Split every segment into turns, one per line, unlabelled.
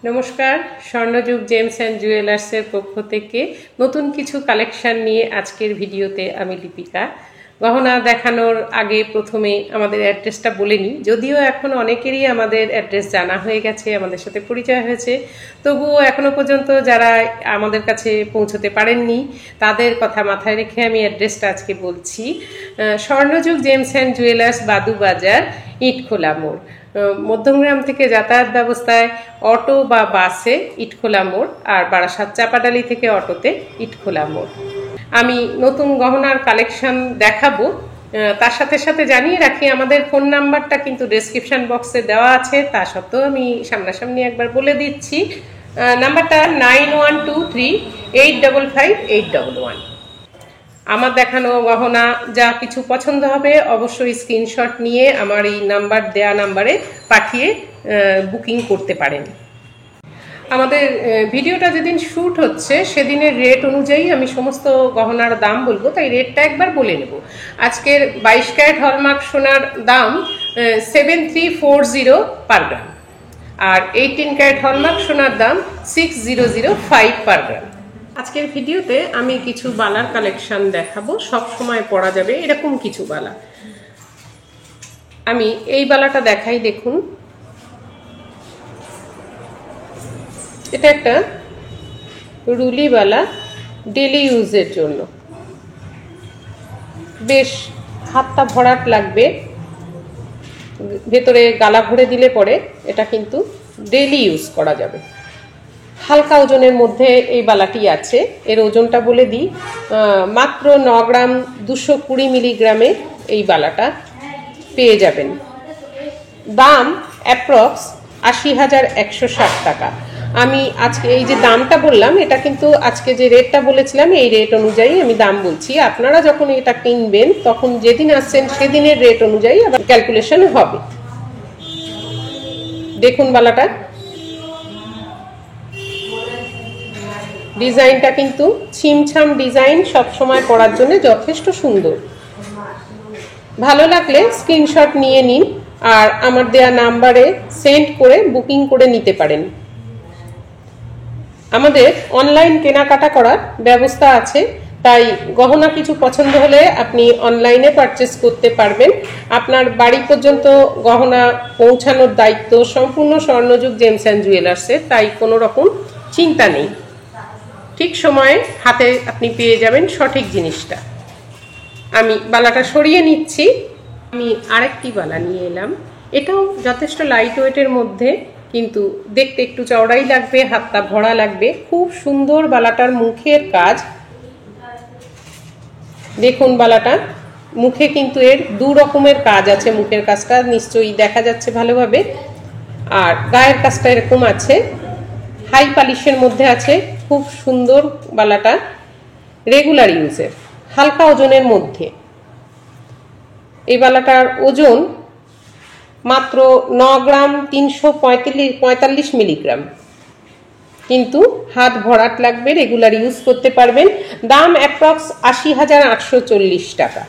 নমস্কার, স্বর্ণযুগ gems and জুয়েলার্সের পক্ষ থেকে নতুন কিছু কালেকশন নিয়ে আজকের ভিডিওতে আমি লিপিকা। গহনা দেখানোর আগে প্রথমে আমাদের অ্যাড্রেসটা বলে নিই। যদিও এখন অনেকেরই আমাদের অ্যাড্রেস জানা হয়ে গেছে, আমাদের সাথে পরিচয় হয়েছে, তবুও এখনো পর্যন্ত যারা আমাদের কাছে পৌঁছতে পারেননি তাদের কথা মাথায় রেখে আমি অ্যাড্রেসটা আজকে বলছি। স্বর্ণযুগ gems and jewellers, Badubazar, Itkhola মোড়। মধ্যমগ্রাম থেকে যাতায়াত ব্যবস্থায় অটো বা বাসে ইটখোলা মোড়, আর বারাসাত চাপাডালি থেকে অটোতে ইটখোলা মোড়। আমি নতুন গহনার কালেকশন দেখাবো, তার সাথে সাথে জানিয়ে রাখি আমাদের ফোন নাম্বারটা কিন্তু ডেসক্রিপশন বক্সে দেওয়া আছে। তা সত্ত্বেও আমি সামনাসামনি একবার বলে দিচ্ছি, নাম্বারটা 9123855811। আমার দেখানো গহনা যা কিছু পছন্দ হবে অবশ্যই স্ক্রিনশট নিয়ে আমার এই দেয়া নাম্বারে পাঠিয়ে বুকিং করতে পারেন। আমাদের ভিডিওটা যেদিন শ্যুট হচ্ছে সেদিনের রেট অনুযায়ী আমি সমস্ত গহনার দাম বলবো, তাই রেটটা একবার বলে নেব। আজকের 22 ক্যারেট হলমার্ক সোনার দাম 7340 পার গ্রাম, আর 18 ক্যারেট হলমার্ক সোনার দাম 6005 পার গ্রাম। আজকের ভিডিওতে আমি কিছু বালার কালেকশন দেখাবো, সব সময় পরা যাবে এরকম কিছু বালা। আমি এই বালাটা দেখাই, দেখুন। এটা একটা রুলি বালা, ডেলি ইউজের জন্য। বেশ হাতটা ভরাট লাগবে, ভেতরে গালা ভরে দিলে পরে এটা কিন্তু ডেলি ইউজ করা যাবে। হালকা ওজনের মধ্যে এই বালাটি আছে। এর ওজনটা বলে দিই, মাত্র 9 গ্রাম 220 মিলিগ্রামে এই বালাটা পেয়ে যাবেন। দাম অ্যাপ্রক্স 80,160 টাকা। আমি আজকে এই যে দামটা বললাম, এটা কিন্তু আজকে যে রেটটা বলেছিলাম এই রেট অনুযায়ী আমি দাম বলছি। আপনারা যখন এটা কিনবেন তখন যেদিন আসছেন সেদিনের রেট অনুযায়ী আবার ক্যালকুলেশন হবে। দেখুন বালাটা, ডিজাইনটা কিন্তু ছিমছাম ডিজাইন, সব সময় পরার জন্য যথেষ্ট সুন্দর। ভালো লাগলে স্ক্রিনশট নিয়ে নিন আর আমার দেয়া নাম্বারে সেন্ড করে বুকিং করে নিতে পারেন। আমাদের অনলাইন কেনাকাটা করার ব্যবস্থা আছে, তাই গহনা কিছু পছন্দ হলে আপনি অনলাইনে পারচেস করতে পারবেন। আপনার বাড়ি পর্যন্ত গহনা পৌঁছানোর দায়িত্ব সম্পূর্ণ স্বর্ণযুগ জেমস অ্যান্ড জুয়েলার্সের, তাই কোনো রকম চিন্তা নেই। ঠিক সময়ে হাতে আপনি পেয়ে যাবেন সঠিক জিনিসটা। আমি বালাটা সরিয়ে নিচ্ছি। আমি আরেকটি বালা নিয়ে এলাম। এটাও যথেষ্ট লাইট ওয়েটের মধ্যে, কিন্তু দেখতে একটু চওড়াই লাগবে, হাতটা ভরা লাগবে। খুব সুন্দর বালাটার মুখের কাজ দেখুন। বালাটা মুখে কিন্তু এর 2 রকমের কাজ আছে। মুখের কাজটা নিশ্চয়ই দেখা যাচ্ছে ভালোভাবে, আর গায়ের কাজটা এরকম আছে, হাই পালিশের মধ্যে আছে। খুব সুন্দর বালাটা, রেগুলার ইউজের, হালকা ওজনের মধ্যে। এই বালাটার ওজন মাত্র 9 গ্রাম 345 মিলিগ্রাম, কিন্তু হাত ভরাট লাগবে, রেগুলার ইউজ করতে পারবেন। দাম অ্যাপ্রক্স 80,840 টাকা।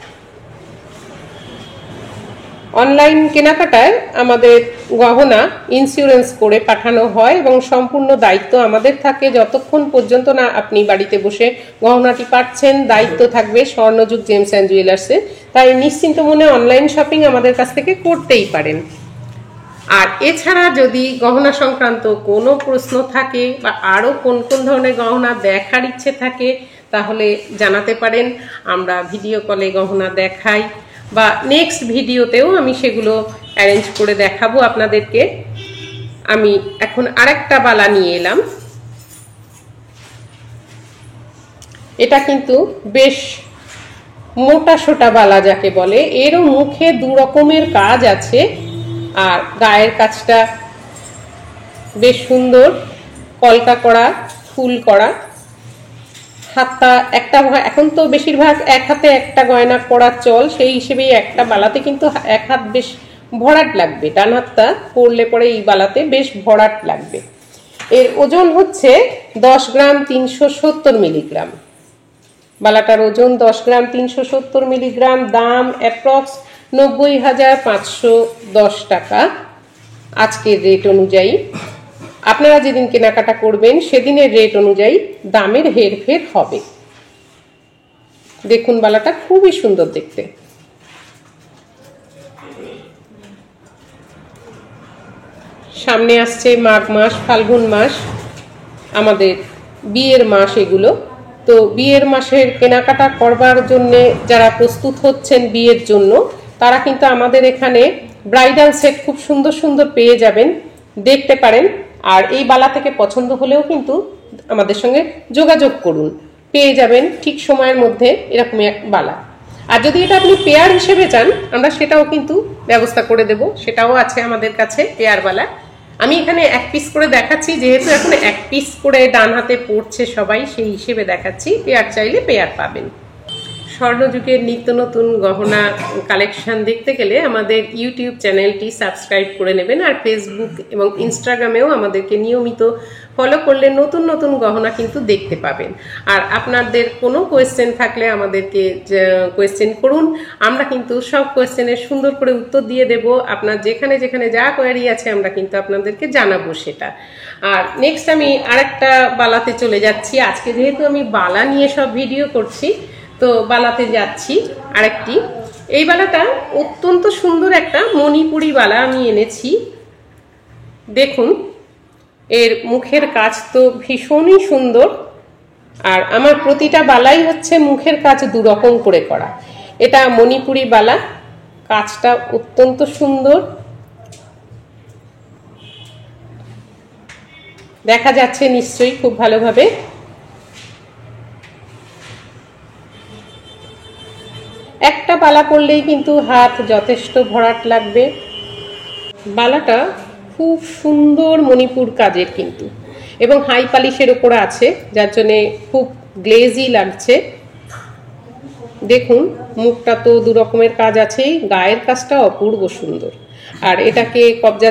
অনলাইন কেনাকাটায় আমাদের গহনা ইন্স্যুরেন্স করে পাঠানো হয় এবং সম্পূর্ণ দায়িত্ব আমাদের থাকে। যতক্ষণ পর্যন্ত না আপনি বাড়িতে বসে গহনাটি পাচ্ছেন, দায়িত্ব থাকবে স্বর্ণযুগ জেমস অ্যান্ড জুয়েলার্সে। তাই নিশ্চিন্ত মনে অনলাইন শপিং আমাদের কাছ থেকে করতেই পারেন। আর এছাড়া যদি গহনা সংক্রান্ত কোনো প্রশ্ন থাকে বা আরও কোন কোন ধরনের গহনা দেখার ইচ্ছে থাকে তাহলে জানাতে পারেন। আমরা ভিডিও কলে গহনা দেখাই, বা নেক্সট ভিডিওতেও আমি সেগুলো অ্যারেঞ্জ করে দেখাবো আপনাদেরকে। আমি এখন আরেকটা বালা নিয়ে এলাম। এটা কিন্তু বেশ মোটা সোটা বালা যাকে বলে। এরও মুখে 2 রকমের কাজ আছে, আর গায়ের কাজটা বেশ সুন্দর, কলকা করা, ফুল করা। হাতটা একটা, এখন তো বেশিরভাগ এক হাতে একটা গয়না পরার চল, সেই হিসেবেই একটা বালাতে কিন্তু এক হাত বেশ ভরাট লাগবে। ডান হাতটা পরলে পরে এই বালাতে বেশ ভরাট লাগবে। এর ওজন হচ্ছে 10 গ্রাম 370 মিলিগ্রাম। বালাটার ওজন 10 গ্রাম 370 মিলিগ্রাম। দাম অ্যাপ্রক্স 90,510 টাকা আজকের রেট অনুযায়ী। আপনারা যেদিন কেনাকাটা করবেন সেদিনের রেট অনুযায়ী দামের হেরফের হবে। দেখুন বালাটা খুবই সুন্দর দেখতে। সামনে আসছে মাঘ মাস, ফাল্গুন মাস, আমাদের বিয়ের মাস এগুলো। তো বিয়ের মাসের কেনাকাটা করবার জন্যে যারা প্রস্তুত হচ্ছেন বিয়ের জন্য, তারা কিন্তু আমাদের এখানে ব্রাইডাল সেট খুব সুন্দর সুন্দর পেয়ে যাবেন, দেখতে পারেন। আর এই বালা থেকে পছন্দ হলেও কিন্তু আমাদের সঙ্গে যোগাযোগ করুন, পেয়ে যাবেন ঠিক সময়ের মধ্যে এরকমই এক বালা। আর যদি এটা আপনি পেয়ার হিসেবে চান, আমরা সেটাও কিন্তু ব্যবস্থা করে দেব, সেটাও আছে আমাদের কাছে পেয়ার বালা। আমি এখানে এক পিস করে দেখাচ্ছি, যেহেতু এখন এক পিস করে ডান হাতে পড়ছে সবাই, সেই হিসেবে দেখাচ্ছি। পেয়ার চাইলে পেয়ার পাবেন। স্বর্ণযুগের নিত্য নতুন গহনা কালেকশন দেখতে গেলে আমাদের ইউটিউব চ্যানেলটি সাবস্ক্রাইব করে নেবেন। আর ফেসবুক এবং ইনস্টাগ্রামেও আমাদেরকে নিয়মিত ফলো করলে নতুন নতুন গহনা কিন্তু দেখতে পাবেন। আর আপনাদের কোনো কোয়েশ্চেন থাকলে আমাদেরকে কোয়েশ্চেন করুন, আমরা কিন্তু সব কোয়েশ্চেনের সুন্দর করে উত্তর দিয়ে দেব। আপনার যেখানে যেখানে যা কোয়ারি আছে আমরা কিন্তু আপনাদেরকে জানাবো সেটা। আর নেক্সট আমি আরেকটা বালাতে চলে যাচ্ছি। আজকে যেহেতু আমি বালা নিয়ে সব ভিডিও করছি, তো বালাতে যাচ্ছি আরেকটি। এই বালাটা অত্যন্ত সুন্দর একটা মণিপুরি বালা আমি এনেছি। দেখুন এর মুখের কাজ তো ভীষণই সুন্দর। আর আমার প্রতিটা বালাই হচ্ছে মুখের কাজ দুরকম করে করা। এটা মণিপুরি বালা, কাজটা অত্যন্ত সুন্দর, দেখা যাচ্ছে নিশ্চয়ই খুব ভালোভাবে। একটা বালা পরলেই কিন্তু হাত যথেষ্ট ভরাট লাগবে। বালাটা খুব সুন্দর মণিপুর কাজের কিন্তু, এবং হাই পালিশের ওপরে আছে, যার জন্যে খুব গ্লেজি লাগছে। দেখুন মুখটা তো দু রকমের কাজ আছেই, গায়ের কাজটা অপূর্ব সুন্দর। আর এটাকে কবজা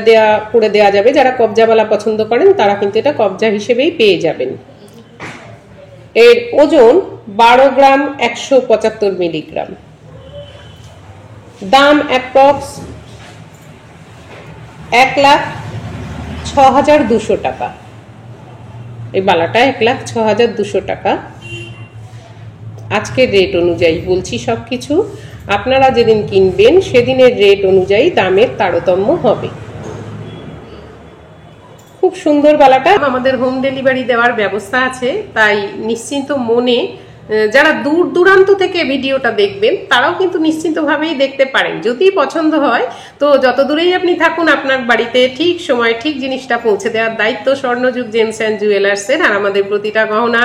করে দেওয়া যাবে, যারা কবজাওয়ালা পছন্দ করেন তারা কিন্তু এটা কবজা হিসেবেই পেয়ে যাবেন। এর ওজন 12 গ্রাম 175 মিলিগ্রাম। দাম অ্যাপ্রক্স 1,06,200 টাকা। এই বালাটা 1,06,200 টাকা আজকের রেট অনুযায়ী বলছি সবকিছু। আপনারা যেদিন কিনবেন সেদিনের রেট অনুযায়ী দামের তারতম্য হবে। খুব সুন্দর বালাটা। আমাদের হোম ডেলিভারি দেওয়ার ব্যবস্থা আছে, তাই নিশ্চিন্ত মনে যারা দূর দূরান্ত থেকে ভিডিওটা দেখবেন তারাও কিন্তু নিশ্চিন্তভাবেই দেখতে পারেন। যদি পছন্দ হয় তো যত দূরেই আপনি থাকুন, আপনার বাড়িতে ঠিক সময় ঠিক জিনিসটা পৌঁছে দেওয়ার দায়িত্ব স্বর্ণযুগ জেমস অ্যান্ড জুয়েলার্সের। আর আমাদের প্রতিটা গহনা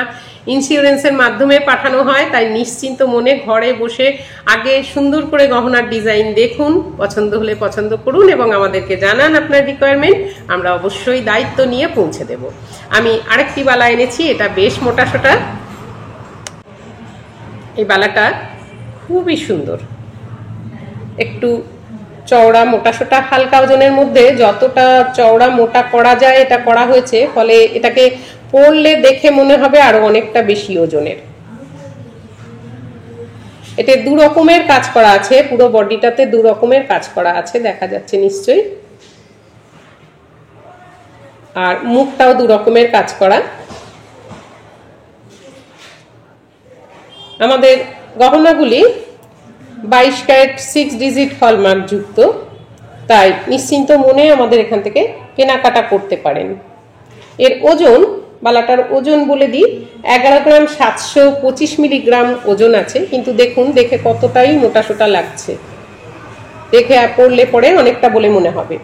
ইন্স্যুরেন্সের মাধ্যমে পাঠানো হয়, তাই নিশ্চিন্ত মনে ঘরে বসে আগে সুন্দর করে গহনার ডিজাইন দেখুন, পছন্দ হলে পছন্দ করুন এবং আমাদেরকে জানান আপনার রিকোয়ারমেন্ট। আমরা অবশ্যই দায়িত্ব নিয়ে পৌঁছে দেব। আমি আরেকটি বালা এনেছি, এটা বেশ মোটাসোটা। এই বালাটা খুবই সুন্দর, একটু চওড়া মোটাসোটা, হালকা ওজনের মধ্যে যতটা চওড়া মোটা করা যায় এটা করা হয়েছে, ফলে এটাকে পরলে দেখে মনে হবে আরো অনেকটা বেশি ওজনের। এতে দু রকমের কাজ করা আছে, পুরো বডিটাতে দু রকমের কাজ করা আছে, দেখা যাচ্ছে নিশ্চয়ই। আর মুখটাও দু রকমের কাজ করা। আমাদের গহনাগুলি 22 ক্যারেট 6 ডিজিট হলমার্ক যুক্ত, তাই নিশ্চিন্ত মনে আমাদের এখান থেকে কেনাকাটা করতে পারেন। এর ওজন, বালাটার ওজন বলে দিই, 11 গ্রাম 725 মিলিগ্রাম ওজন আছে। কিন্তু দেখুন দেখে কতটাই মোটাসোটা লাগছে, দেখে পড়লে পরে অনেকটা বলে মনে হবে।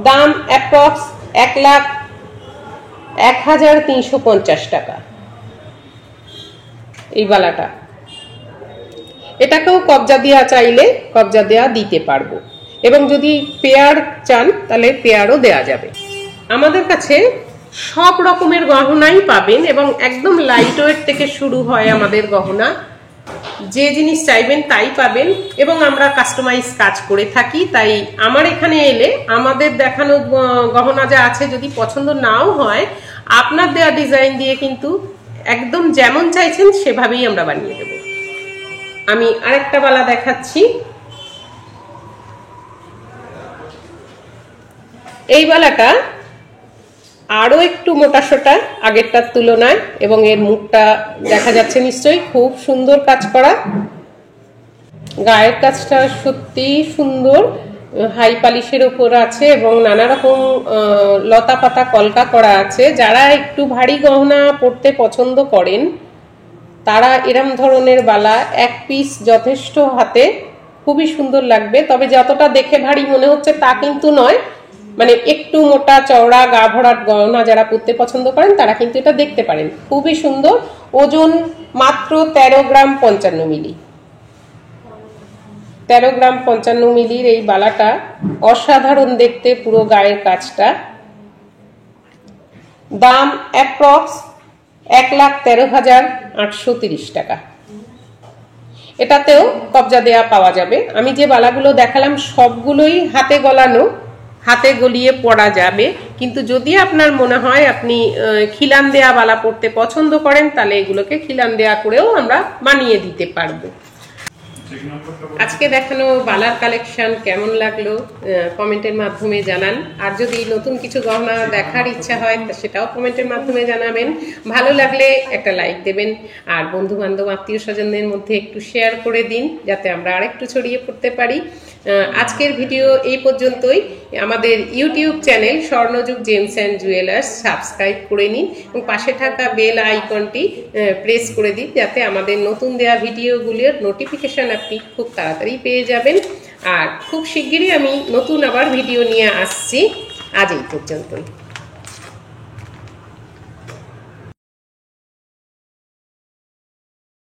দাম অ্যাপ্রক্স 1,01,350 টাকা এই বালাটা। এটাকেও কবজা দেওয়া চাইলে কবজা দেওয়া দিতে পারবো, এবং যদি পেয়ার চান তাহলে পেয়ারও দেওয়া যাবে। আমাদের কাছে সব রকমের গহনাই পাবেন, এবং একদম লাইট ওয়েট থেকে শুরু হয় আমাদের গহনা। যে জিনিস চাইবেন তাই পাবেন, এবং আমরা কাস্টমাইজ কাজ করে থাকি। তাই আমার এখানে এলে আমাদের দেখানো গহনা যা আছে যদি পছন্দ নাও হয়, আপনার দেওয়া ডিজাইন দিয়ে কিন্তু একদম যেমন চাইছেন সেভাবেই আমরা বানিয়ে দেব। আমি আরেকটা বালা দেখাচ্ছি। এই বালাটা আরো একটু মোটাসোটা আগেরটার তুলনায়, এবং এর মুখটা দেখা যাচ্ছে নিশ্চয়ই খুব সুন্দর কাজ করা। গায়ের কাজটা সত্যি সুন্দর, হাই পালিশের উপর আছে এবং নানা রকম লতা পাতা কলকা করা আছে। যারা একটু ভারী গহনা পরতে পছন্দ করেন তারা এরম ধরনের বালা এক পিস যথেষ্ট, হাতে খুবই সুন্দর লাগবে। তবে যতটা দেখে ভারী মনে হচ্ছে তা কিন্তু নয়, মানে একটু মোটা চওড়া গা ভরাট গহনা যারা পরতে পছন্দ করেন তারা কিন্তু এটা দেখতে পারেন, খুবই সুন্দর। ওজন মাত্র 13 গ্রাম 55 মিলি। 13 গ্রাম 55 মিলির এই বালাটা অসাধারণ দেখতে, পুরো গায়ের কাজটা। দাম অ্যাপ্রক্স 1,13,830 টাকা। এটাতেও কবজা দেয়া পাওয়া যাবে। আমি যে বালাগুলো দেখালাম সবগুলোই হাতে গলানো, হাতে গলিয়ে পরা যাবে। কিন্তু যদি আপনার মনে হয় আপনি খিলান দেয়া বালা পরতে পছন্দ করেন তাহলে এগুলোকে খিলান দেয়া করেও আমরা বানিয়ে দিতে পারবো। আজকে দেখানো বালার কালেকশন কেমন লাগলো কমেন্টের মাধ্যমে জানান। আর যদি নতুন কিছু গহনা দেখার ইচ্ছা হয় সেটাও কমেন্টের মাধ্যমে জানাবেন। ভালো লাগলে একটা লাইক দেবেন, আর বন্ধু বান্ধব আত্মীয় স্বজনদের মধ্যে একটু শেয়ার করে দিন যাতে আমরা আরেকটু ছড়িয়ে পড়তে পারি। আজকের ভিডিও এই পর্যন্তই। আমাদের YouTube channel Swarnajug gems and jewellers subscribe করে নিন এবং পাশে থাকা বেল আইকনটি প্রেস করে দিন যাতে আমাদের নতুন দেওয়া ভিডিওগুলোর নোটিফিকেশন আপনি খুব তাড়াতাড়ি পেয়ে যাবেন। আর খুব শিগগিরই আমি নতুন আবার ভিডিও নিয়ে আসছি। আজ এই পর্যন্তই।